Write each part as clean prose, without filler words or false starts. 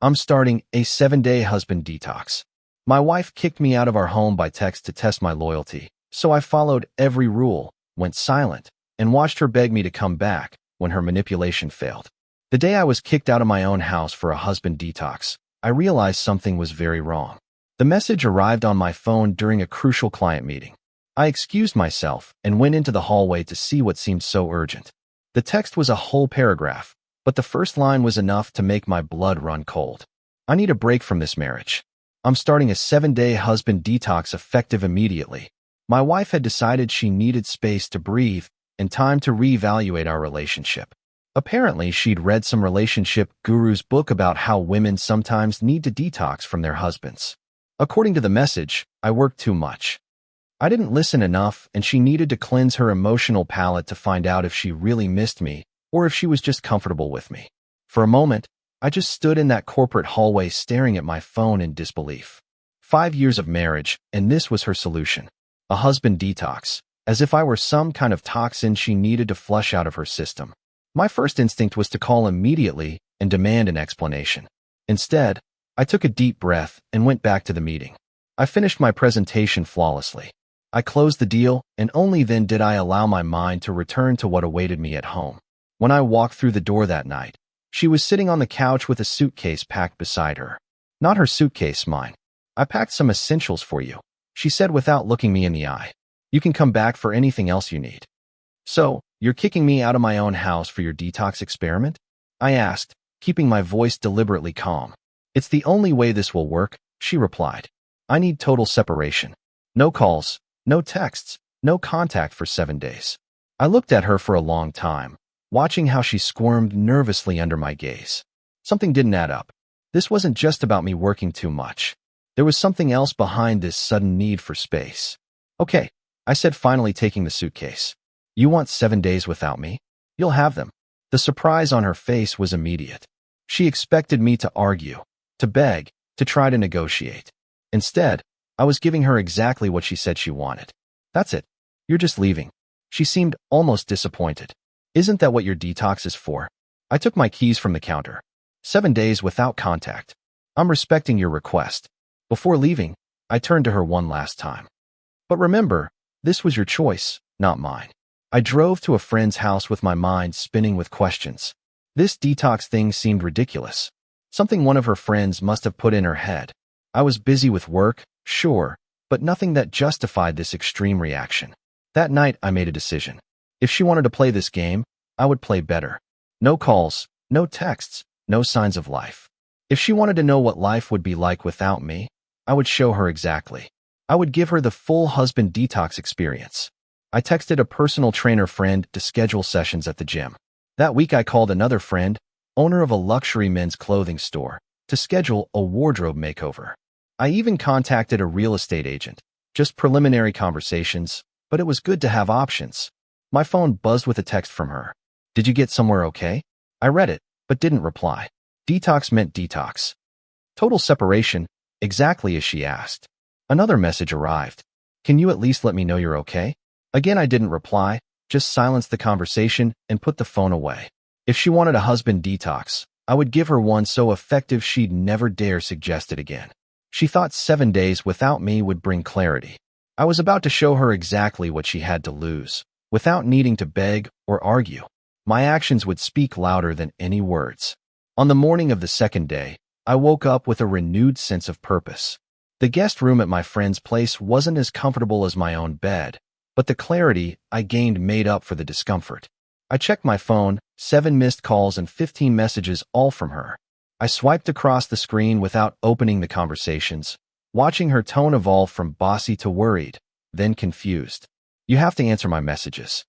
I'm starting a 7-day husband detox. My wife kicked me out of our home by text to test my loyalty, so I followed every rule, went silent, and watched her beg me to come back when her manipulation failed. The day I was kicked out of my own house for a husband detox, I realized something was very wrong. The message arrived on my phone during a crucial client meeting. I excused myself and went into the hallway to see what seemed so urgent. The text was a whole paragraph, but the first line was enough to make my blood run cold. I need a break from this marriage. I'm starting a 7-day husband detox effective immediately. My wife had decided she needed space to breathe and time to reevaluate our relationship. Apparently, she'd read some relationship guru's book about how women sometimes need to detox from their husbands. According to the message, I worked too much. I didn't listen enough, and she needed to cleanse her emotional palate to find out if she really missed me or if she was just comfortable with me. For a moment, I just stood in that corporate hallway staring at my phone in disbelief. 5 years of marriage, and this was her solution. A husband detox, as if I were some kind of toxin she needed to flush out of her system. My first instinct was to call immediately and demand an explanation. Instead, I took a deep breath and went back to the meeting. I finished my presentation flawlessly. I closed the deal, and only then did I allow my mind to return to what awaited me at home. When I walked through the door that night, she was sitting on the couch with a suitcase packed beside her. Not her suitcase, mine. I packed some essentials for you, she said without looking me in the eye. You can come back for anything else you need. So, you're kicking me out of my own house for your detox experiment? I asked, keeping my voice deliberately calm. It's the only way this will work, she replied. I need total separation. No calls, no texts, no contact for 7 days. I looked at her for a long time, watching how she squirmed nervously under my gaze. Something didn't add up. This wasn't just about me working too much. There was something else behind this sudden need for space. Okay, I said, finally taking the suitcase. You want 7 days without me? You'll have them. The surprise on her face was immediate. She expected me to argue, to beg, to try to negotiate. Instead, I was giving her exactly what she said she wanted. That's it. You're just leaving. She seemed almost disappointed. Isn't that what your detox is for? I took my keys from the counter. 7 days without contact. I'm respecting your request. Before leaving, I turned to her one last time. But remember, this was your choice, not mine. I drove to a friend's house with my mind spinning with questions. This detox thing seemed ridiculous. Something one of her friends must have put in her head. I was busy with work, sure, but nothing that justified this extreme reaction. That night, I made a decision. If she wanted to play this game, I would play better. No calls, no texts, no signs of life. If she wanted to know what life would be like without me, I would show her exactly. I would give her the full husband detox experience. I texted a personal trainer friend to schedule sessions at the gym. That week I called another friend, owner of a luxury men's clothing store, to schedule a wardrobe makeover. I even contacted a real estate agent. Just preliminary conversations, but it was good to have options. My phone buzzed with a text from her. Did you get somewhere okay? I read it, but didn't reply. Detox meant detox. Total separation, exactly as she asked. Another message arrived. Can you at least let me know you're okay? Again, I didn't reply, just silenced the conversation and put the phone away. If she wanted a husband detox, I would give her one so effective she'd never dare suggest it again. She thought 7 days without me would bring clarity. I was about to show her exactly what she had to lose, without needing to beg or argue. My actions would speak louder than any words. On the morning of the second day, I woke up with a renewed sense of purpose. The guest room at my friend's place wasn't as comfortable as my own bed, but the clarity I gained made up for the discomfort. I checked my phone, 7 missed calls and 15 messages, all from her. I swiped across the screen without opening the conversations, watching her tone evolve from bossy to worried, then confused. You have to answer my messages.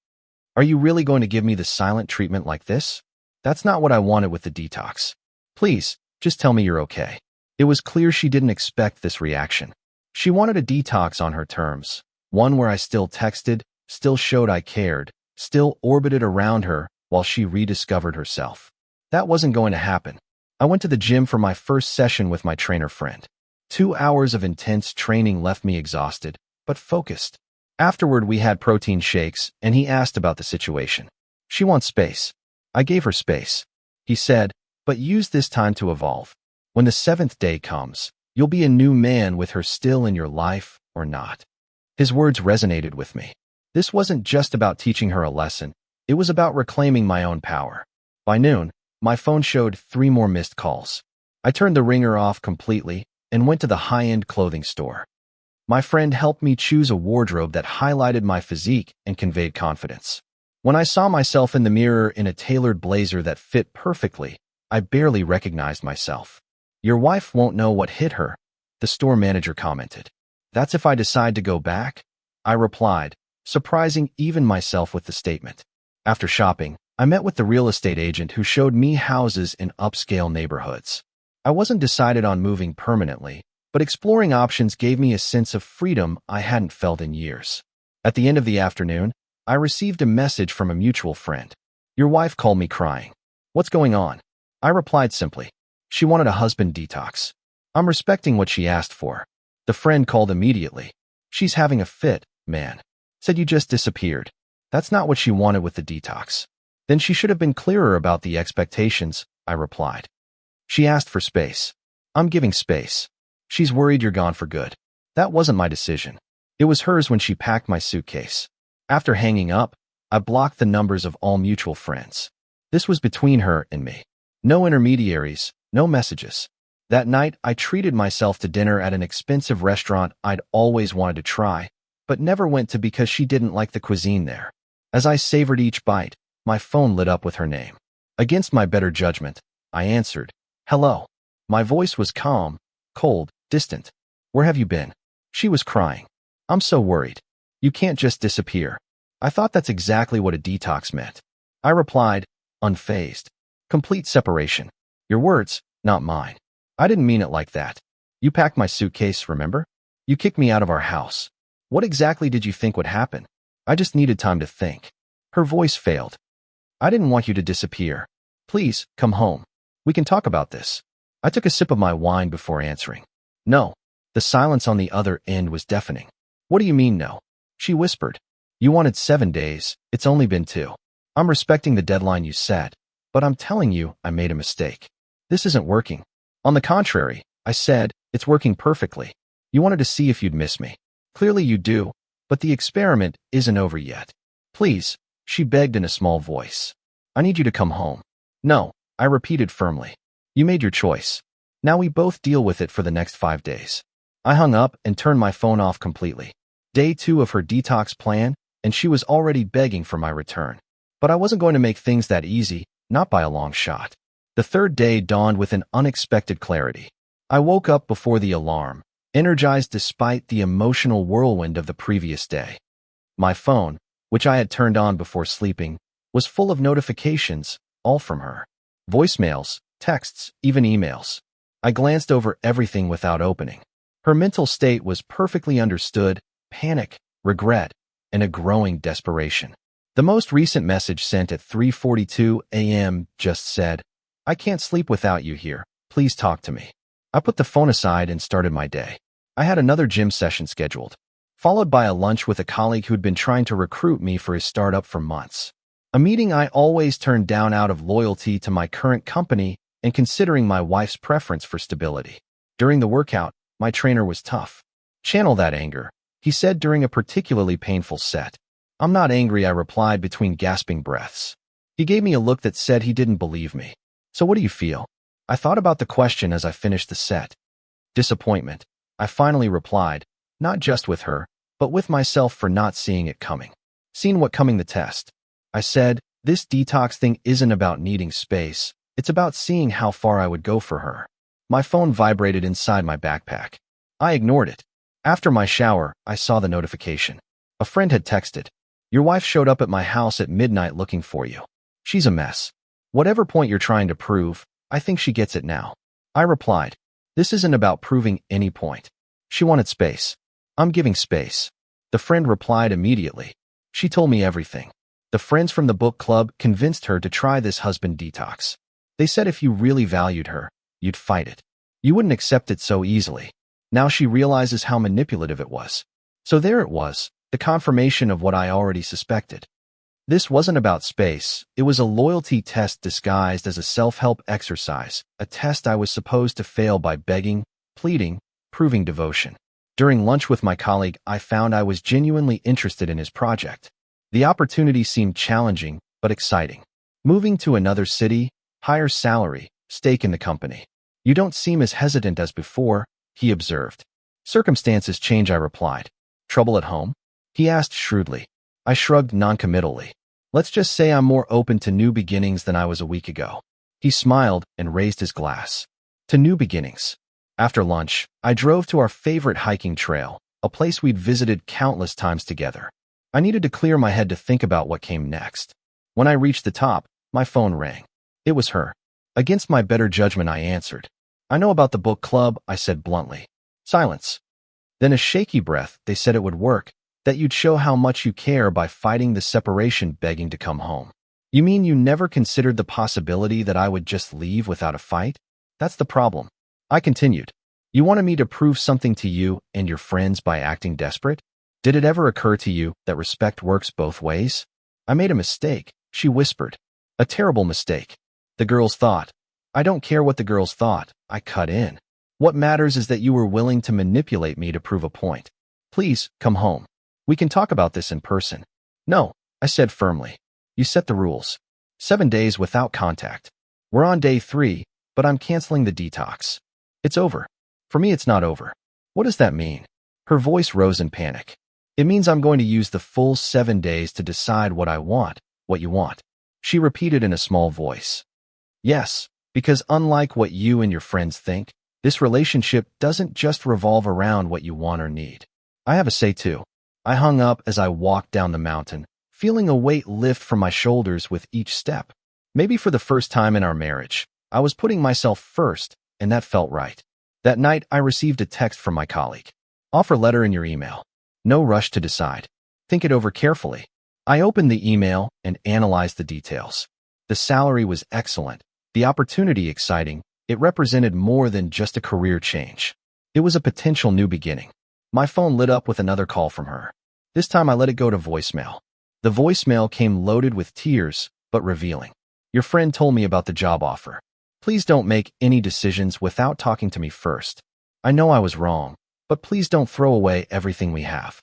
Are you really going to give me the silent treatment like this? That's not what I wanted with the detox. Please, just tell me you're okay. It was clear she didn't expect this reaction. She wanted a detox on her terms, one where I still texted, still showed I cared, still orbited around her while she rediscovered herself. That wasn't going to happen. I went to the gym for my first session with my trainer friend. 2 hours of intense training left me exhausted, but focused. Afterward, we had protein shakes, and he asked about the situation. She wants space. I gave her space. He said, but use this time to evolve. When the seventh day comes, you'll be a new man with her still in your life or not. His words resonated with me. This wasn't just about teaching her a lesson. It was about reclaiming my own power. By noon, my phone showed 3 more missed calls. I turned the ringer off completely and went to the high-end clothing store. My friend helped me choose a wardrobe that highlighted my physique and conveyed confidence. When I saw myself in the mirror in a tailored blazer that fit perfectly, I barely recognized myself. "Your wife won't know what hit her," the store manager commented. "That's if I decide to go back?" I replied, surprising even myself with the statement. After shopping, I met with the real estate agent who showed me houses in upscale neighborhoods. I wasn't decided on moving permanently, but exploring options gave me a sense of freedom I hadn't felt in years. At the end of the afternoon, I received a message from a mutual friend. "Your wife called me crying. What's going on?" I replied simply. "She wanted a husband detox. I'm respecting what she asked for." The friend called immediately. "She's having a fit, man. Said you just disappeared. That's not what she wanted with the detox." "Then she should have been clearer about the expectations," I replied. "She asked for space. I'm giving space. She's worried you're gone for good. That wasn't my decision. It was hers when she packed my suitcase." After hanging up, I blocked the numbers of all mutual friends. This was between her and me. No intermediaries, no messages. That night, I treated myself to dinner at an expensive restaurant I'd always wanted to try, but never went to because she didn't like the cuisine there. As I savored each bite, my phone lit up with her name. Against my better judgment, I answered, "Hello." My voice was calm, cold, distant. "Where have you been?" She was crying. "I'm so worried. You can't just disappear." I thought that's exactly what a detox meant. I replied, unfazed. "Complete separation. Your words, not mine. I didn't mean it like that. You packed my suitcase, remember? You kicked me out of our house. What exactly did you think would happen?" "I just needed time to think." Her voice failed. "I didn't want you to disappear. Please, come home. We can talk about this." I took a sip of my wine before answering. "No." The silence on the other end was deafening. "What do you mean, no?" She whispered. "You wanted 7 days. It's only been 2. I'm respecting the deadline you set, but I'm telling you I made a mistake. This isn't working." "On the contrary," I said, "it's working perfectly. You wanted to see if you'd miss me. Clearly you do, but the experiment isn't over yet. Please," she begged in a small voice. "I need you to come home." "No," I repeated firmly. "You made your choice. Now we both deal with it for the next 5 days." I hung up and turned my phone off completely. Day 2 of her detox plan, and she was already begging for my return. But I wasn't going to make things that easy, not by a long shot. The 3rd day dawned with an unexpected clarity. I woke up before the alarm, energized despite the emotional whirlwind of the previous day. My phone, which I had turned on before sleeping, was full of notifications, all from her. Voicemails, texts, even emails. I glanced over everything without opening. Her mental state was perfectly understood: panic, regret, and a growing desperation. The most recent message sent at 3:42 a.m. just said, "I can't sleep without you here. Please talk to me." I put the phone aside and started my day. I had another gym session scheduled, followed by a lunch with a colleague who'd been trying to recruit me for his startup for months. A meeting I always turned down out of loyalty to my current company and considering my wife's preference for stability. During the workout, my trainer was tough. "Channel that anger," he said during a particularly painful set. "I'm not angry," I replied between gasping breaths. He gave me a look that said he didn't believe me. "So what do you feel?" I thought about the question as I finished the set. "Disappointment," I finally replied, not just with her, but with myself for not seeing it coming. "Seen what coming the test." I said, "This detox thing isn't about needing space. It's about seeing how far I would go for her." My phone vibrated inside my backpack. I ignored it. After my shower, I saw the notification. A friend had texted, "Your wife showed up at my house at midnight looking for you. She's a mess. Whatever point you're trying to prove, I think she gets it now." I replied, "This isn't about proving any point. She wanted space. I'm giving space." The friend replied immediately. She told me everything. The friends from the book club convinced her to try this husband detox. They said if you really valued her, you'd fight it. You wouldn't accept it so easily. Now she realizes how manipulative it was. So there it was, the confirmation of what I already suspected. This wasn't about space. It was a loyalty test disguised as a self-help exercise, a test I was supposed to fail by begging, pleading, proving devotion. During lunch with my colleague, I found I was genuinely interested in his project. The opportunity seemed challenging, but exciting. Moving to another city, higher salary, stake in the company. You don't seem as hesitant as before, he observed. Circumstances change, I replied. Trouble at home? He asked shrewdly. I shrugged noncommittally. Let's just say I'm more open to new beginnings than I was a week ago. He smiled and raised his glass. To new beginnings. After lunch, I drove to our favorite hiking trail, a place we'd visited countless times together. I needed to clear my head to think about what came next. When I reached the top, my phone rang. It was her. Against my better judgment, I answered. I know about the book club, I said bluntly. Silence. Then a shaky breath. They said it would work, that you'd show how much you care by fighting the separation, begging to come home. You mean you never considered the possibility that I would just leave without a fight? That's the problem. I continued. You wanted me to prove something to you and your friends by acting desperate? Did it ever occur to you that respect works both ways? I made a mistake, she whispered. A terrible mistake. The girls thought. I don't care what the girls thought, I cut in. What matters is that you were willing to manipulate me to prove a point. Please, come home. We can talk about this in person. No, I said firmly. You set the rules. 7 days without contact. We're on day 3, but I'm canceling the detox. It's over. For me, it's not over. What does that mean? Her voice rose in panic. It means I'm going to use the full 7 days to decide what I want, what you want. She repeated in a small voice. Yes, because unlike what you and your friends think, this relationship doesn't just revolve around what you want or need. I have a say too. I hung up as I walked down the mountain, feeling a weight lift from my shoulders with each step. Maybe for the first time in our marriage, I was putting myself first, and that felt right. That night, I received a text from my colleague. Offer letter in your email. No rush to decide. Think it over carefully. I opened the email and analyzed the details. The salary was excellent, the opportunity exciting. It represented more than just a career change. It was a potential new beginning. My phone lit up with another call from her. This time I let it go to voicemail. The voicemail came loaded with tears, but revealing. Your friend told me about the job offer. Please don't make any decisions without talking to me first. I know I was wrong, but please don't throw away everything we have.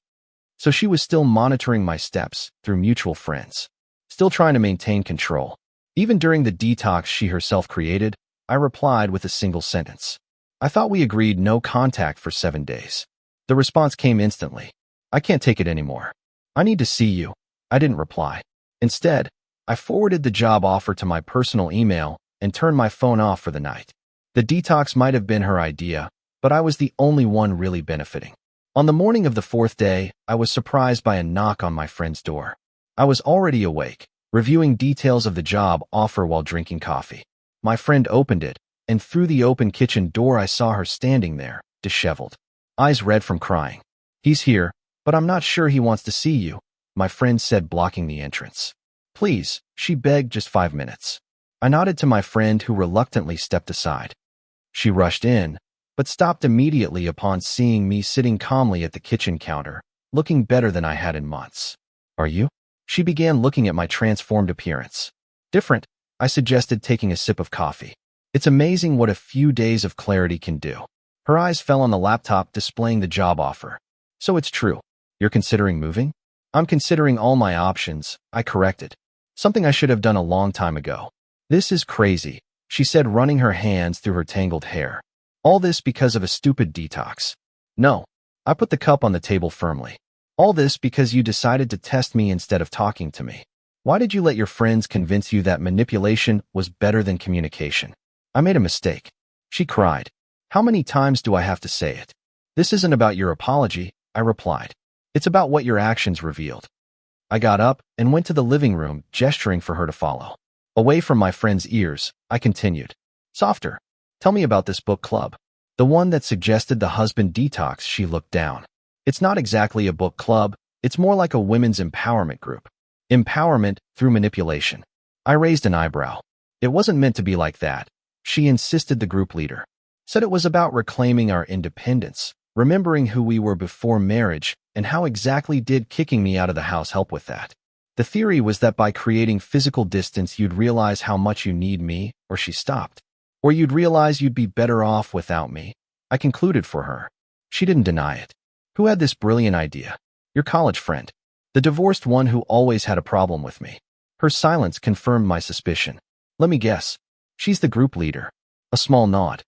So she was still monitoring my steps through mutual friends, still trying to maintain control. Even during the detox she herself created, I replied with a single sentence. I thought we agreed no contact for 7 days. The response came instantly. I can't take it anymore. I need to see you. I didn't reply. Instead, I forwarded the job offer to my personal email and turned my phone off for the night. The detox might have been her idea, but I was the only one really benefiting. On the morning of the 4th day, I was surprised by a knock on my friend's door. I was already awake, reviewing details of the job offer while drinking coffee. My friend opened it, and through the open kitchen door I saw her standing there, disheveled. Eyes red from crying. He's here, but I'm not sure he wants to see you, my friend said, blocking the entrance. Please, she begged, just 5 minutes. I nodded to my friend, who reluctantly stepped aside. She rushed in, but stopped immediately upon seeing me sitting calmly at the kitchen counter, looking better than I had in months. Are you? She began, looking at my transformed appearance. Different, I suggested, taking a sip of coffee. It's amazing what a few days of clarity can do. Her eyes fell on the laptop displaying the job offer. So it's true. You're considering moving? I'm considering all my options, I corrected. Something I should have done a long time ago. This is crazy, she said, running her hands through her tangled hair. All this because of a stupid detox. No. I put the cup on the table firmly. All this because you decided to test me instead of talking to me. Why did you let your friends convince you that manipulation was better than communication? I made a mistake. She cried. How many times do I have to say it? This isn't about your apology, I replied. It's about what your actions revealed. I got up and went to the living room, gesturing for her to follow. Away from my friend's ears, I continued. Softer. Tell me about this book club. The one that suggested the husband detox. She looked down. It's not exactly a book club. It's more like a women's empowerment group. Empowerment through manipulation. I raised an eyebrow. It wasn't meant to be like that, she insisted. The group leader said it was about reclaiming our independence, remembering who we were before marriage, and how exactly did kicking me out of the house help with that? The The theory was that by creating physical distance you'd realize how much you need me, or she stopped. Or you'd realize you'd be better off without me. I concluded for her. She didn't deny it. Who had this brilliant idea? Your college friend. The divorced one who always had a problem with me. Her silence confirmed my suspicion. Let me guess. She's the group leader. A small nod.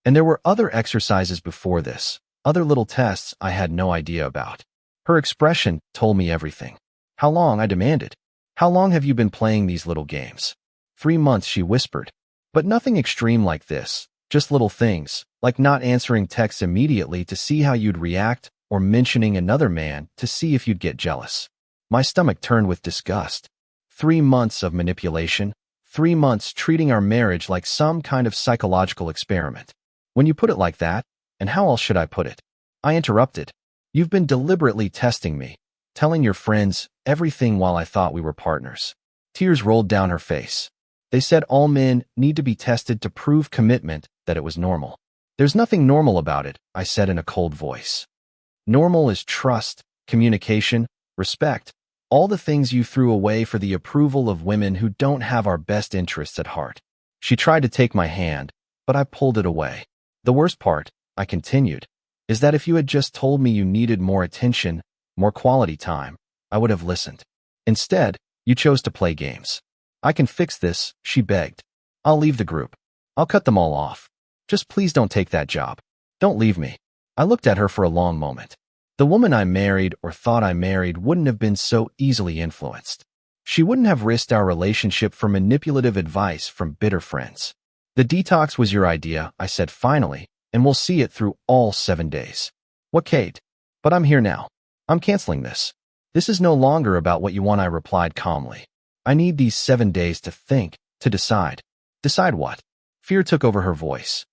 And there were other exercises before this, other little tests I had no idea about. Her expression told me everything. How long, I demanded. How long have you been playing these little games? 3 months, she whispered. But nothing extreme like this, just little things, like not answering texts immediately to see how you'd react, or mentioning another man to see if you'd get jealous. My stomach turned with disgust. 3 months of manipulation, 3 months treating our marriage like some kind of psychological experiment. When you put it like that, and how else should I put it? I interrupted. You've been deliberately testing me, telling your friends everything while I thought we were partners. Tears rolled down her face. They said all men need to be tested to prove commitment, that it was normal. There's nothing normal about it, I said in a cold voice. Normal is trust, communication, respect, all the things you threw away for the approval of women who don't have our best interests at heart. She tried to take my hand, but I pulled it away. The worst part, I continued, is that if you had just told me you needed more attention, more quality time, I would have listened. Instead, you chose to play games. I can fix this, she begged. I'll leave the group. I'll cut them all off. Just please don't take that job. Don't leave me. I looked at her for a long moment. The woman I married or thought I married wouldn't have been so easily influenced. She wouldn't have risked our relationship for manipulative advice from bitter friends. The detox was your idea, I said finally, and we'll see it through all 7 days. What, Kate? But I'm here now. I'm canceling this. This is no longer about what you want, I replied calmly. I need these 7 days to think, to decide. Decide what? Fear took over her voice.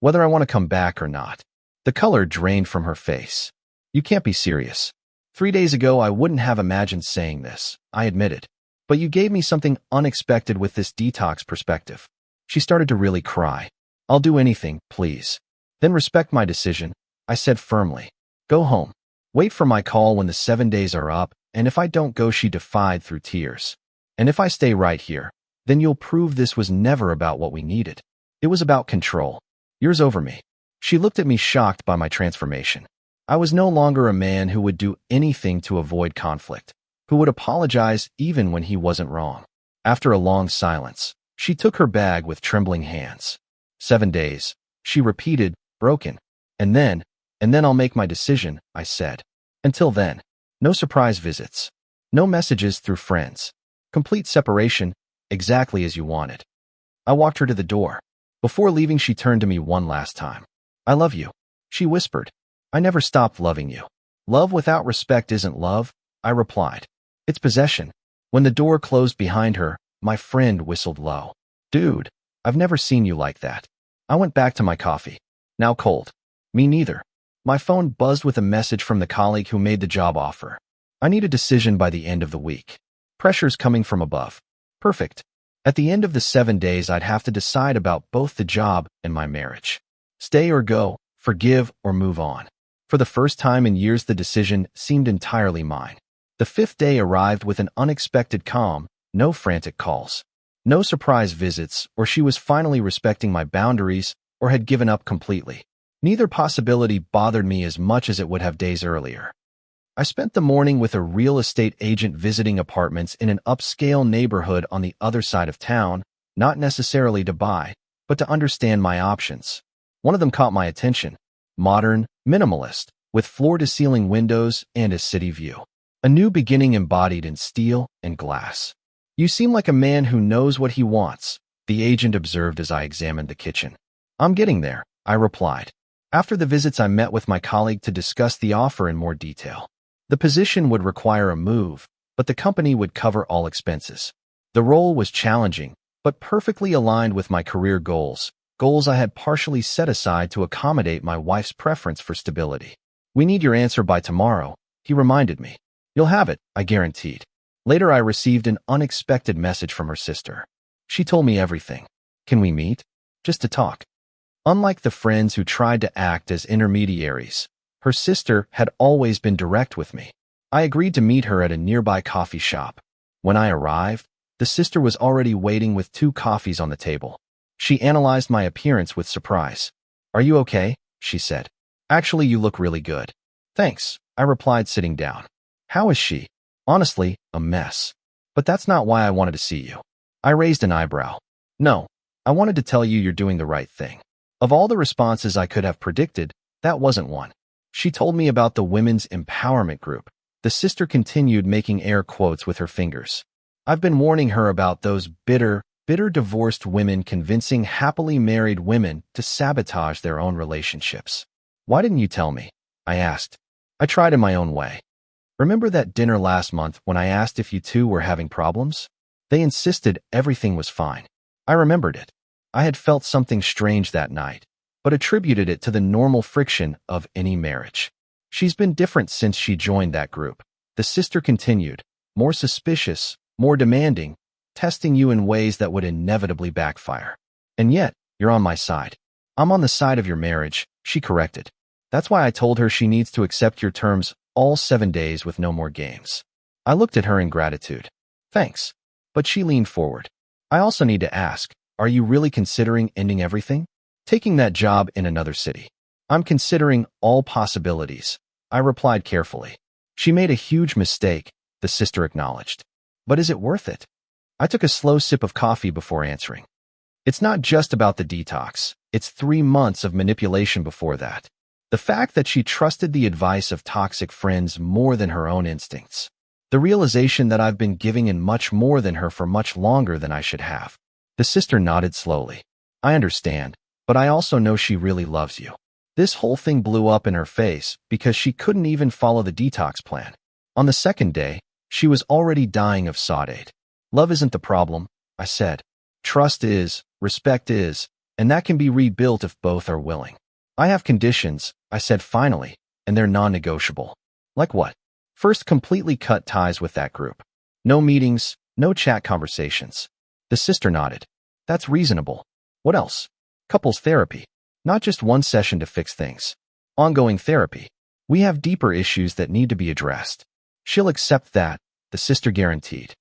Whether I want to come back or not. The color drained from her face. You can't be serious. 3 days ago I wouldn't have imagined saying this, I admitted. But you gave me something unexpected with this detox perspective. She started to really cry. I'll do anything, please. Then respect my decision, I said firmly. Go home. Wait for my call when the 7 days are up, and if I don't go, she defied through tears. And if I stay right here, then you'll prove this was never about what we needed. It was about control. Yours over me. She looked at me shocked by my transformation. I was no longer a man who would do anything to avoid conflict, who would apologize even when he wasn't wrong. After a long silence, she took her bag with trembling hands. 7 days, she repeated, broken. And then I'll make my decision, I said. Until then, no surprise visits. No messages through friends. Complete separation, exactly as you wanted. I walked her to the door. Before leaving, she turned to me one last time. I love you, she whispered. I never stopped loving you. Love without respect isn't love, I replied. It's possession. When the door closed behind her, my friend whistled low. Dude, I've never seen you like that. I went back to my coffee. Now cold. Me neither. My phone buzzed with a message from the colleague who made the job offer. I need a decision by the end of the week. Pressure's coming from above. Perfect. At the end of the 7 days, I'd have to decide about both the job and my marriage. Stay or go, forgive or move on. For the first time in years, the decision seemed entirely mine. The 5th day arrived with an unexpected calm, no frantic calls, no surprise visits, or she was finally respecting my boundaries or had given up completely. Neither possibility bothered me as much as it would have days earlier. I spent the morning with a real estate agent visiting apartments in an upscale neighborhood on the other side of town, not necessarily to buy, but to understand my options. One of them caught my attention. Modern, minimalist, with floor-to-ceiling windows and a city view. A new beginning embodied in steel and glass. You seem like a man who knows what he wants, the agent observed as I examined the kitchen. I'm getting there, I replied. After the visits, I met with my colleague to discuss the offer in more detail. The position would require a move, but the company would cover all expenses. The role was challenging, but perfectly aligned with my career goals I had partially set aside to accommodate my wife's preference for stability. We need your answer by tomorrow, he reminded me. You'll have it, I guaranteed. Later, I received an unexpected message from her sister. She told me everything. Can we meet? Just to talk. Unlike the friends who tried to act as intermediaries, her sister had always been direct with me. I agreed to meet her at a nearby coffee shop. When I arrived, the sister was already waiting with 2 coffees on the table. She analyzed my appearance with surprise. "Are you okay?" she said. "Actually, you look really good." "Thanks," I replied, sitting down. "How is she?" "Honestly, a mess. But that's not why I wanted to see you." I raised an eyebrow. "No, I wanted to tell you you're doing the right thing." Of all the responses I could have predicted, that wasn't one. She told me about the women's empowerment group. The sister continued, making air quotes with her fingers. "I've been warning her about those bitter divorced women convincing happily married women to sabotage their own relationships." "Why didn't you tell me?" I asked. "I tried in my own way. Remember that dinner last month when I asked if you two were having problems? They insisted everything was fine." I remembered it. I had felt something strange that night, but attributed it to the normal friction of any marriage. "She's been different since she joined that group," the sister continued, "more suspicious, more demanding, testing you in ways that would inevitably backfire. And yet, you're on my side." "I'm on the side of your marriage," she corrected. "That's why I told her she needs to accept your terms, all 7 days with no more games." I looked at her in gratitude. "Thanks." But she leaned forward. "I also need to ask, are you really considering ending everything? Taking that job in another city?" "I'm considering all possibilities," I replied carefully. "She made a huge mistake," the sister acknowledged. "But is it worth it?" I took a slow sip of coffee before answering. "It's not just about the detox. It's 3 months of manipulation before that. The fact that she trusted the advice of toxic friends more than her own instincts. The realization that I've been giving in much more than her for much longer than I should have." The sister nodded slowly. "I understand, but I also know she really loves you." This whole thing blew up in her face because she couldn't even follow the detox plan. On the second day, she was already dying of sodate. "Love isn't the problem," I said. "Trust is, respect is, and that can be rebuilt if both are willing." "I have conditions," I said finally, "and they're non-negotiable." "Like what?" "First, completely cut ties with that group. No meetings, no chat conversations." The sister nodded. "That's reasonable." "What else?" "Couples therapy. Not just one session to fix things. Ongoing therapy. We have deeper issues that need to be addressed." "She'll accept that," the sister guaranteed.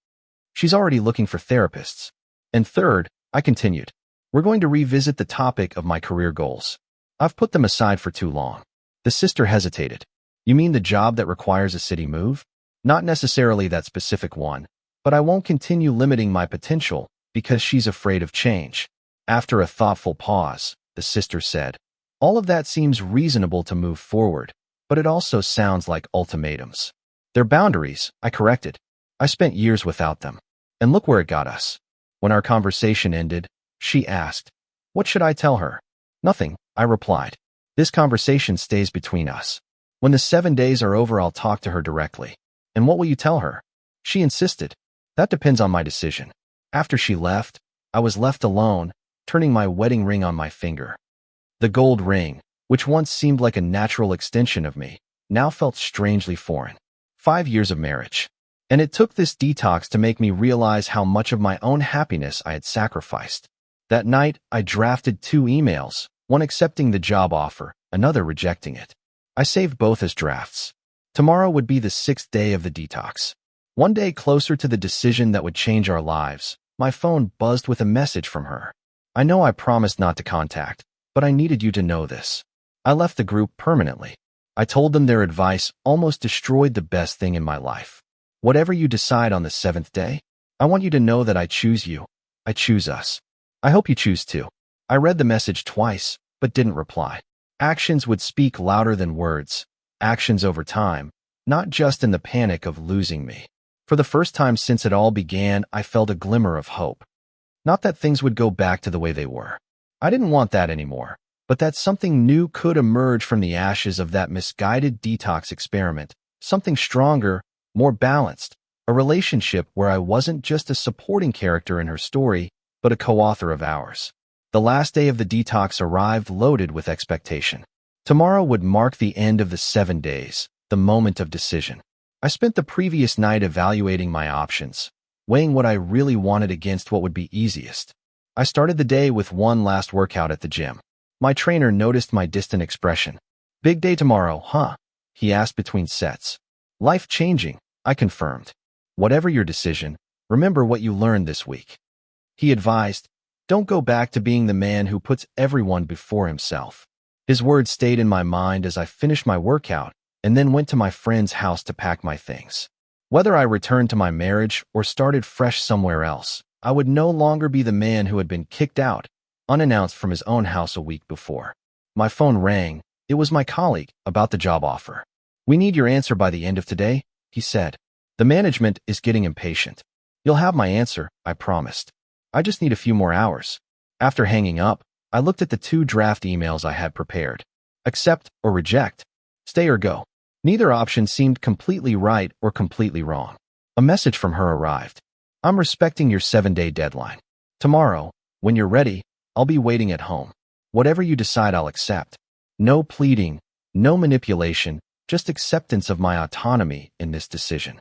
"She's already looking for therapists." "And third," I continued, "we're going to revisit the topic of my career goals. I've put them aside for too long." The sister hesitated. "You mean the job that requires a city move?" "Not necessarily that specific one, but I won't continue limiting my potential because she's afraid of change." After a thoughtful pause, the sister said, "All of that seems reasonable to move forward, but it also sounds like ultimatums." "They're boundaries," I corrected. "I spent years without them. And look where it got us." When our conversation ended, she asked, "What should I tell her?" "Nothing," I replied. "This conversation stays between us. When the 7 days are over, I'll talk to her directly." "And what will you tell her?" She insisted. "That depends on my decision." After she left, I was left alone, turning my wedding ring on my finger. The gold ring, which once seemed like a natural extension of me, now felt strangely foreign. 5 years of marriage. And it took this detox to make me realize how much of my own happiness I had sacrificed. That night, I drafted 2 emails, one accepting the job offer, another rejecting it. I saved both as drafts. Tomorrow would be the 6th day of the detox. One day closer to the decision that would change our lives, my phone buzzed with a message from her. "I know I promised not to contact, but I needed you to know this." I left the group permanently. I told them their advice almost destroyed the best thing in my life. "Whatever you decide on the 7th day, I want you to know that I choose you. I choose us. I hope you choose too." I read the message twice, but didn't reply. Actions would speak louder than words. Actions over time, not just in the panic of losing me. For the first time since it all began, I felt a glimmer of hope. Not that things would go back to the way they were. I didn't want that anymore, but that something new could emerge from the ashes of that misguided detox experiment, something stronger, more balanced, a relationship where I wasn't just a supporting character in her story, but a co-author of ours. The last day of the detox arrived loaded with expectation. Tomorrow would mark the end of the 7 days, the moment of decision. I spent the previous night evaluating my options, weighing what I really wanted against what would be easiest. I started the day with one last workout at the gym. My trainer noticed my distant expression. "Big day tomorrow, huh?" he asked between sets. "Life-changing," I confirmed. "Whatever your decision, Remember what you learned this week. He advised, don't go back to being the man who puts everyone before himself. His words stayed in my mind as I finished my workout and then went to my friend's house to pack my things. Whether I returned to my marriage or started fresh somewhere else, I would no longer be the man who had been kicked out, unannounced from his own house a week before. My phone rang. It was my colleague about the job offer. We need your answer by the end of today, he said. The management is getting impatient. You'll have my answer, I promised. I just need a few more hours. After hanging up, I looked at the 2 draft emails I had prepared. Accept or reject. Stay or go. Neither option seemed completely right or completely wrong. A message from her arrived. I'm respecting your 7-day deadline. Tomorrow, when you're ready, I'll be waiting at home. Whatever you decide, I'll accept. No pleading, no manipulation, just acceptance of my autonomy in this decision.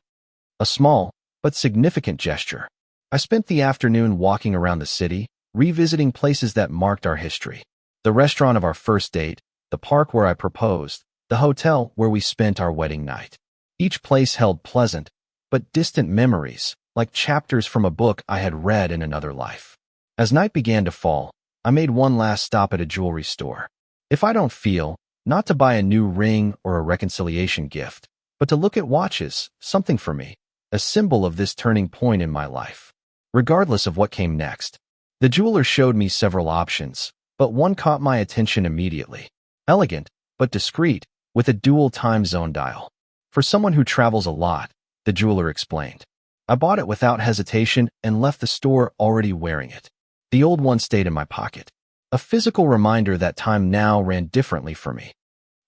A small, but significant gesture. I spent the afternoon walking around the city, revisiting places that marked our history. The restaurant of our first date, the park where I proposed, the hotel where we spent our wedding night. Each place held pleasant, but distant memories, like chapters from a book I had read in another life. As night began to fall, I made one last stop at a jewelry store. If I don't feel, not to buy a new ring or a reconciliation gift, but to look at watches, something for me, a symbol of this turning point in my life. Regardless of what came next, the jeweler showed me several options, but one caught my attention immediately. Elegant, but discreet, with a dual time zone dial. For someone who travels a lot, the jeweler explained. I bought it without hesitation and left the store already wearing it. The old one stayed in my pocket, a physical reminder that time now ran differently for me.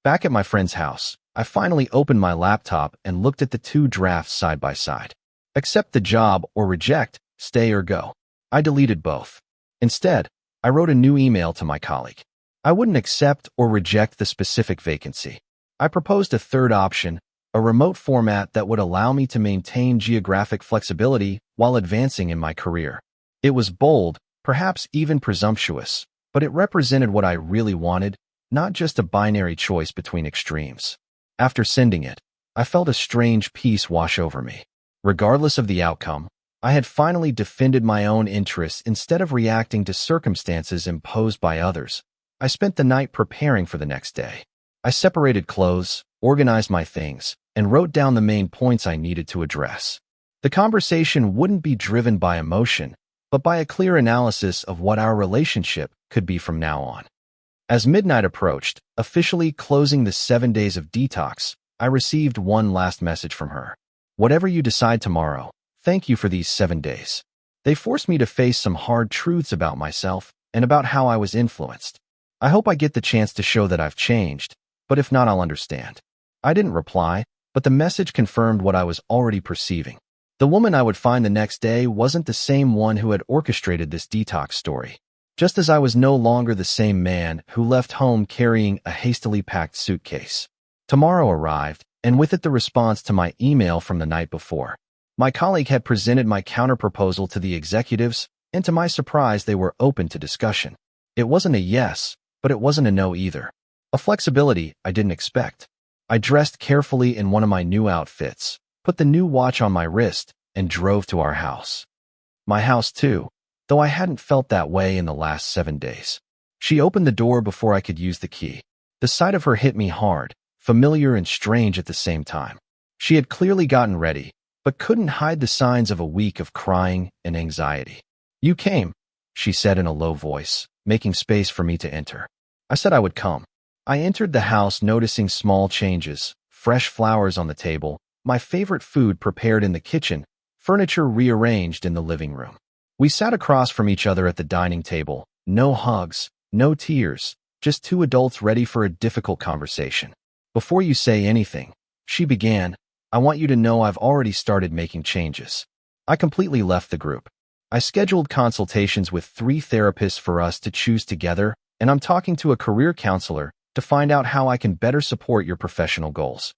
Back at my friend's house, I finally opened my laptop and looked at the 2 drafts side by side. Accept the job or reject, stay or go. I deleted both. Instead, I wrote a new email to my colleague. I wouldn't accept or reject the specific vacancy. I proposed a third option, a remote format that would allow me to maintain geographic flexibility while advancing in my career. It was bold, perhaps even presumptuous, but it represented what I really wanted, not just a binary choice between extremes. After sending it, I felt a strange peace wash over me. Regardless of the outcome, I had finally defended my own interests instead of reacting to circumstances imposed by others. I spent the night preparing for the next day. I separated clothes, organized my things, and wrote down the main points I needed to address. The conversation wouldn't be driven by emotion, but by a clear analysis of what our relationship could be from now on. As midnight approached, officially closing the 7 days of detox, I received one last message from her. Whatever you decide tomorrow, thank you for these 7 days. They forced me to face some hard truths about myself and about how I was influenced. I hope I get the chance to show that I've changed, but if not, I'll understand. I didn't reply, but the message confirmed what I was already perceiving. The woman I would find the next day wasn't the same one who had orchestrated this detox story. Just as I was no longer the same man who left home carrying a hastily packed suitcase. Tomorrow arrived, and with it the response to my email from the night before. My colleague had presented my counterproposal to the executives, and to my surprise they were open to discussion. It wasn't a yes, but it wasn't a no either. A flexibility I didn't expect. I dressed carefully in one of my new outfits, put the new watch on my wrist, and drove to our house. My house too, though I hadn't felt that way in the last 7 days. She opened the door before I could use the key. The sight of her hit me hard, familiar and strange at the same time. She had clearly gotten ready, but couldn't hide the signs of a week of crying and anxiety. You came, she said in a low voice, making space for me to enter. I said I would come. I entered the house noticing small changes, fresh flowers on the table, my favorite food prepared in the kitchen, furniture rearranged in the living room. We sat across from each other at the dining table, no hugs, no tears, just 2 adults ready for a difficult conversation. Before you say anything, she began, I want you to know I've already started making changes. I completely left the group. I scheduled consultations with 3 therapists for us to choose together, and I'm talking to a career counselor to find out how I can better support your professional goals.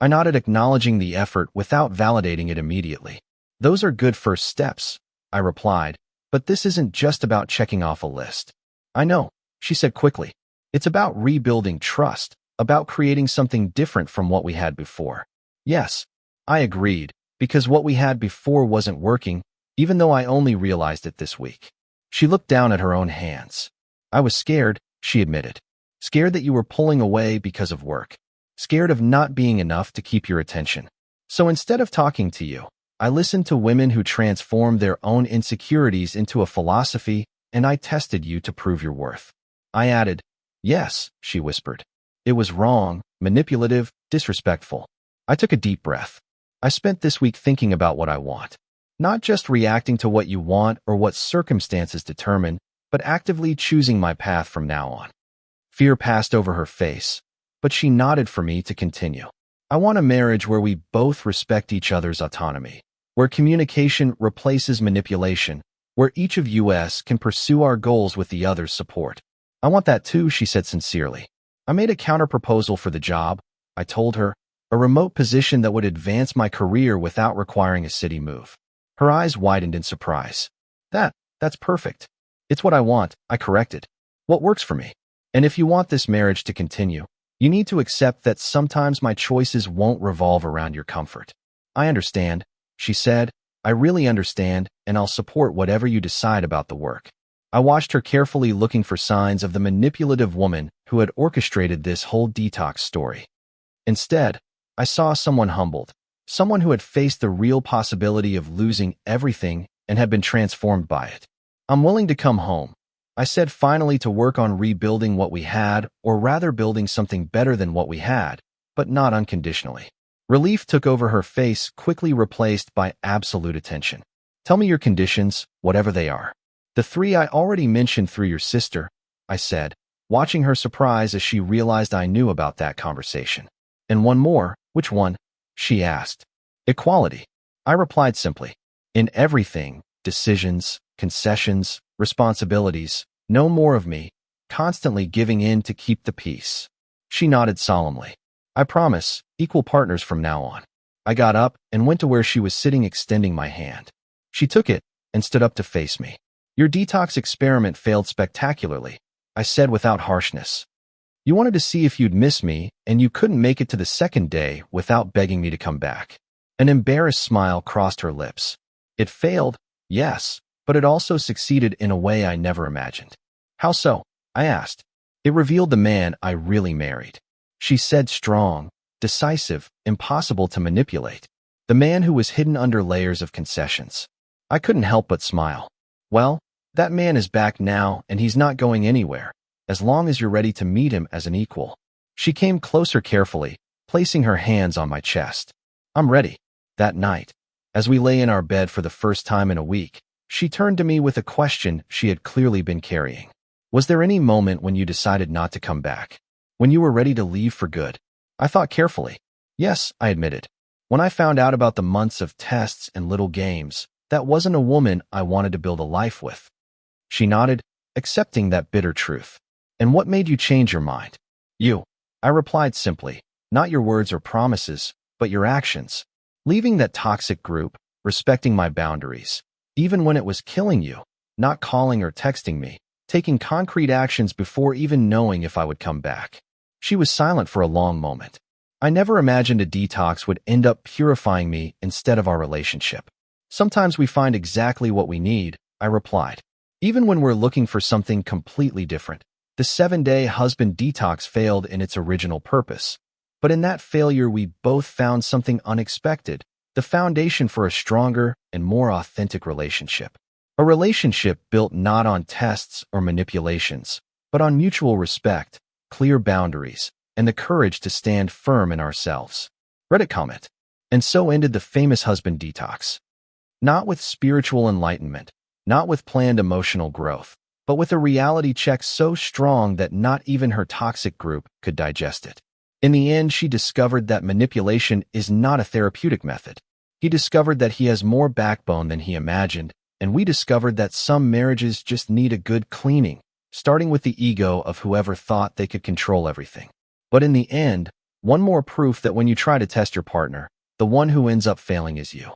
I nodded, acknowledging the effort without validating it immediately. Those are good first steps, I replied, but this isn't just about checking off a list. I know, she said quickly. It's about rebuilding trust, about creating something different from what we had before. Yes, I agreed, because what we had before wasn't working, even though I only realized it this week. She looked down at her own hands. I was scared, she admitted. Scared that you were pulling away because of work. Scared of not being enough to keep your attention. So instead of talking to you, I listened to women who transformed their own insecurities into a philosophy, and I tested you to prove your worth. I added, yes, she whispered. It was wrong, manipulative, disrespectful. I took a deep breath. I spent this week thinking about what I want. Not just reacting to what you want or what circumstances determine, but actively choosing my path from now on. Fear passed over her face, but she nodded for me to continue. I want a marriage where we both respect each other's autonomy, where communication replaces manipulation, where each of us can pursue our goals with the other's support. I want that too, she said sincerely. I made a counterproposal for the job, I told her, a remote position that would advance my career without requiring a city move. Her eyes widened in surprise. That's perfect. It's what I want, I corrected. What works for me? And if you want this marriage to continue, you need to accept that sometimes my choices won't revolve around your comfort. I understand, she said. I really understand, and I'll support whatever you decide about the work. I watched her carefully, looking for signs of the manipulative woman who had orchestrated this whole detox story. Instead, I saw someone humbled, someone who had faced the real possibility of losing everything and had been transformed by it. I'm willing to come home, I said, finally, to work on rebuilding what we had, or rather building something better than what we had, but not unconditionally. Relief took over her face, quickly replaced by absolute attention. Tell me your conditions, whatever they are. The 3 I already mentioned through your sister, I said, watching her surprise as she realized I knew about that conversation. And one more. Which one? She asked. Equality. I replied simply. In everything, decisions, concessions, responsibilities, no more of me, constantly giving in to keep the peace. She nodded solemnly. I promise, equal partners from now on. I got up and went to where she was sitting, extending my hand. She took it and stood up to face me. Your detox experiment failed spectacularly, I said without harshness. You wanted to see if you'd miss me, and you couldn't make it to the second day without begging me to come back. An embarrassed smile crossed her lips. It failed, yes, but it also succeeded in a way I never imagined. How so? I asked. It revealed the man I really married. She said, strong, decisive, impossible to manipulate. The man who was hidden under layers of concessions. I couldn't help but smile. Well, that man is back now, and he's not going anywhere, as long as you're ready to meet him as an equal. She came closer carefully, placing her hands on my chest. I'm ready. That night, as we lay in our bed for the first time in a week, she turned to me with a question she had clearly been carrying. Was there any moment when you decided not to come back? When you were ready to leave for good? I thought carefully. Yes, I admitted. When I found out about the months of tests and little games, that wasn't a woman I wanted to build a life with. She nodded, accepting that bitter truth. And what made you change your mind? You. I replied simply, not your words or promises, but your actions. Leaving that toxic group, respecting my boundaries, even when it was killing you, not calling or texting me, taking concrete actions before even knowing if I would come back. She was silent for a long moment. I never imagined a detox would end up purifying me instead of our relationship. Sometimes we find exactly what we need, I replied. Even when we're looking for something completely different. The 7-day husband detox failed in its original purpose. But in that failure, we both found something unexpected, the foundation for a stronger and more authentic relationship. A relationship built not on tests or manipulations, but on mutual respect, clear boundaries, and the courage to stand firm in ourselves. Reddit comment. And so ended the famous husband detox. Not with spiritual enlightenment, not with planned emotional growth, but with a reality check so strong that not even her toxic group could digest it. In the end, she discovered that manipulation is not a therapeutic method. He discovered that he has more backbone than he imagined, and we discovered that some marriages just need a good cleaning, starting with the ego of whoever thought they could control everything. But in the end, one more proof that when you try to test your partner, the one who ends up failing is you.